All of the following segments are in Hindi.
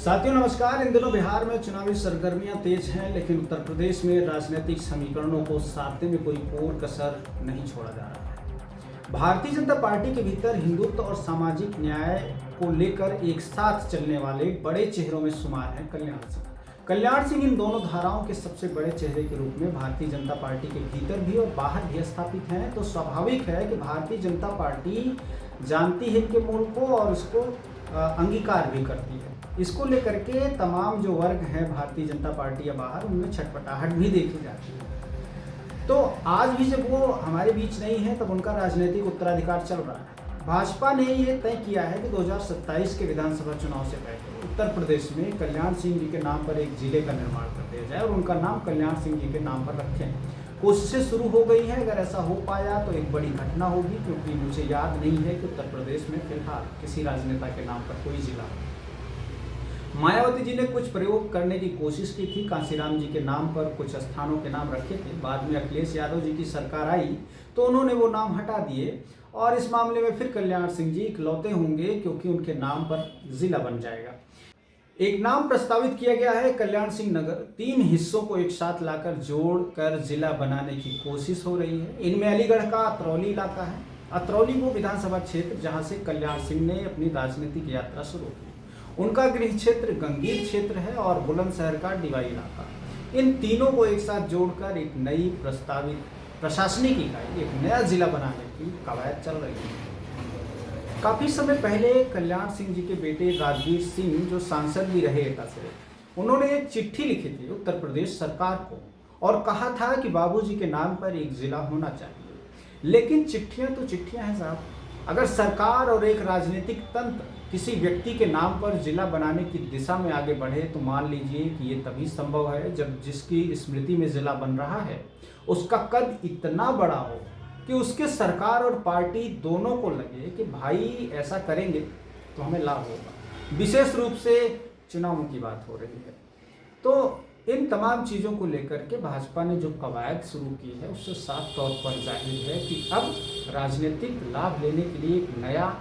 साथियों नमस्कार। इन दिनों बिहार में चुनावी सरगर्मियां तेज हैं, लेकिन उत्तर प्रदेश में राजनीतिक समीकरणों को साधने में कोई और कसर नहीं छोड़ा जा रहा है। भारतीय जनता पार्टी के भीतर हिंदुत्व और सामाजिक न्याय को लेकर एक साथ चलने वाले बड़े चेहरों में शुमार हैं कल्याण सिंह इन दोनों धाराओं के सबसे बड़े चेहरे के रूप में भारतीय जनता पार्टी के भीतर भी और बाहर भी स्थापित हैं। तो स्वाभाविक है कि भारतीय जनता पार्टी जानती है इनके मूल को और इसको अंगीकार भी करती है। इसको लेकर के तमाम जो वर्ग हैं भारतीय जनता पार्टी या बाहर, उनमें छटपटाहट भी देखी जाती है। तो आज भी जब वो हमारे बीच नहीं है तब उनका राजनीतिक उत्तराधिकार चल रहा है। भाजपा ने ये तय किया है कि 2027 के विधानसभा चुनाव से पहले उत्तर प्रदेश में कल्याण सिंह जी के नाम पर एक जिले का निर्माण कर दिया जाए और उनका नाम कल्याण सिंह जी के नाम पर रखें। कोशिशें शुरू हो गई है। अगर ऐसा हो पाया तो एक बड़ी घटना होगी, क्योंकि मुझे याद नहीं है कि उत्तर प्रदेश में फिलहाल किसी राजनेता के नाम पर कोई जिला। मायावती जी ने कुछ प्रयोग करने की कोशिश की थी, कांशीराम जी के नाम पर कुछ स्थानों के नाम रखे थे। बाद में अखिलेश यादव जी की सरकार आई तो उन्होंने वो नाम हटा दिए और इस मामले में फिर कल्याण सिंह जी इकलौते होंगे, क्योंकि उनके नाम पर जिला बन जाएगा। एक नाम प्रस्तावित किया गया है कल्याण सिंह नगर। 3 हिस्सों को एक साथ लाकर जोड़कर जिला बनाने की कोशिश हो रही है। इनमें अलीगढ़ का अतरौली इलाका है। अतरौली वो विधानसभा क्षेत्र जहां से कल्याण सिंह ने अपनी राजनीतिक यात्रा शुरू की। उनका गृह क्षेत्र गंगीर क्षेत्र है और बुलंदशहर का डिवाई इलाका। इन तीनों को एक साथ जोड़कर एक नई प्रस्तावित प्रशासनिक इकाई, एक नया जिला बनाने की कवायद चल रही है। काफी समय पहले कल्याण सिंह जी के बेटे राजवीर सिंह, जो सांसद भी रहे एटा से, उन्होंने एक चिट्ठी लिखी थी उत्तर प्रदेश सरकार को और कहा था कि बाबूजी के नाम पर एक जिला होना चाहिए। लेकिन चिट्ठियां तो चिट्ठियां हैं साहब। अगर सरकार और एक राजनीतिक तंत्र किसी व्यक्ति के नाम पर जिला बनाने की दिशा में आगे बढ़े तो मान लीजिए कि ये तभी संभव है जब जिसकी स्मृति में जिला बन रहा है उसका कद इतना बड़ा हो कि उसके सरकार और पार्टी दोनों को लगे कि भाई ऐसा करेंगे तो हमें लाभ होगा। विशेष रूप से चुनावों की बात हो रही है। तो इन तमाम चीज़ों को लेकर के भाजपा ने जो कवायद शुरू की है उससे साफ तौर पर जाहिर है कि अब राजनीतिक लाभ लेने के लिए एक नया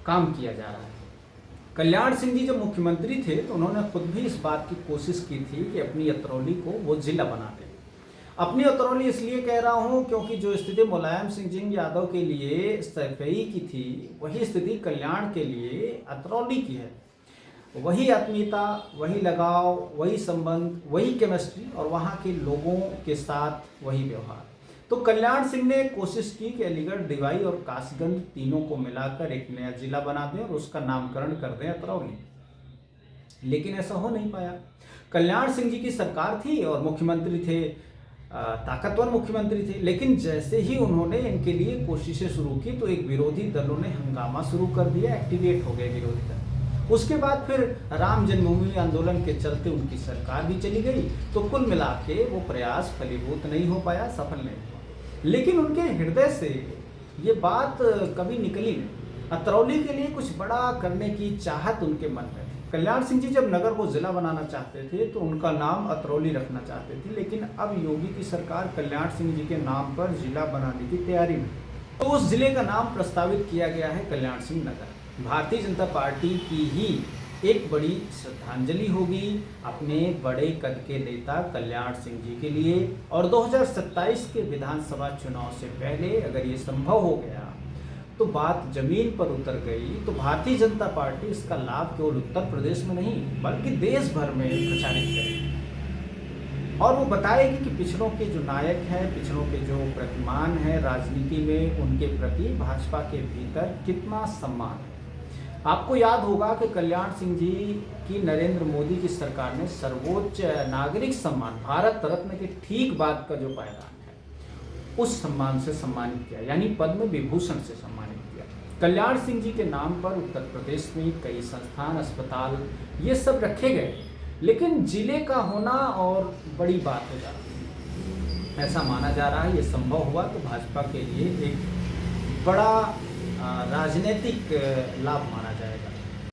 काम किया जा रहा है। कल्याण सिंह जी जब मुख्यमंत्री थे तो उन्होंने खुद भी इस बात की कोशिश की थी कि अपनी अतरौली को वो जिला बना दें। अपनी अतरौली इसलिए कह रहा हूँ क्योंकि जो स्थिति मुलायम सिंह यादव के लिए सैफई की थी, वही स्थिति कल्याण के लिए अतरौली की है। वही आत्मीयता, वही लगाव, वही संबंध, वही केमिस्ट्री और वहाँ के लोगों के साथ वही व्यवहार। तो कल्याण सिंह ने कोशिश की कि अलीगढ़, डिवाई और कासगंज तीनों को मिलाकर एक नया जिला बना दें और उसका नामकरण कर दें अतरौली। लेकिन ऐसा हो नहीं पाया। कल्याण सिंह जी की सरकार थी और मुख्यमंत्री थे, ताकतवर मुख्यमंत्री थे, लेकिन जैसे ही उन्होंने इनके लिए कोशिशें शुरू की तो एक विरोधी दलों ने हंगामा शुरू कर दिया, एक्टिवेट हो गए विरोधी दल। उसके बाद फिर राम जन्मभूमि आंदोलन के चलते उनकी सरकार भी चली गई। तो कुल मिला के वो प्रयास फलीभूत नहीं हो पाया, सफल नहीं हुआ। लेकिन उनके हृदय से ये बात कभी निकली नहीं। अतरौली के लिए कुछ बड़ा करने की चाहत उनके मन में थी। कल्याण सिंह जी जब नगर को जिला बनाना चाहते थे तो उनका नाम अतरौली रखना चाहते थे, लेकिन अब योगी की सरकार कल्याण सिंह जी के नाम पर जिला बनाने की तैयारी में, तो उस जिले का नाम प्रस्तावित किया गया है कल्याण सिंह नगर। भारतीय जनता पार्टी की ही एक बड़ी श्रद्धांजलि होगी अपने बड़े कद के नेता कल्याण सिंह जी के लिए। और 2027 के विधानसभा चुनाव से पहले अगर ये संभव हो गया तो बात जमीन पर उतर गई तो भारतीय जनता पार्टी इसका लाभ केवल उत्तर प्रदेश में नहीं बल्कि देश भर में प्रचारित करेगी और वो बताएगी कि पिछड़ों के जो नायक हैं, पिछड़ों के जो प्रतिमान हैं राजनीति में, उनके प्रति भाजपा के भीतर कितना सम्मान है। आपको याद होगा कि कल्याण सिंह जी की नरेंद्र मोदी की सरकार ने सर्वोच्च नागरिक सम्मान भारत रत्न के ठीक बाद का जो पायदान है उस सम्मान से सम्मानित किया, यानी पद्म विभूषण से सम्मानित किया। कल्याण सिंह जी के नाम पर उत्तर प्रदेश में कई संस्थान, अस्पताल ये सब रखे गए, लेकिन जिले का होना और बड़ी बात हो जा रही है। ऐसा माना जा रहा है ये संभव हुआ तो भाजपा के लिए एक बड़ा राजनीतिक लाभ माना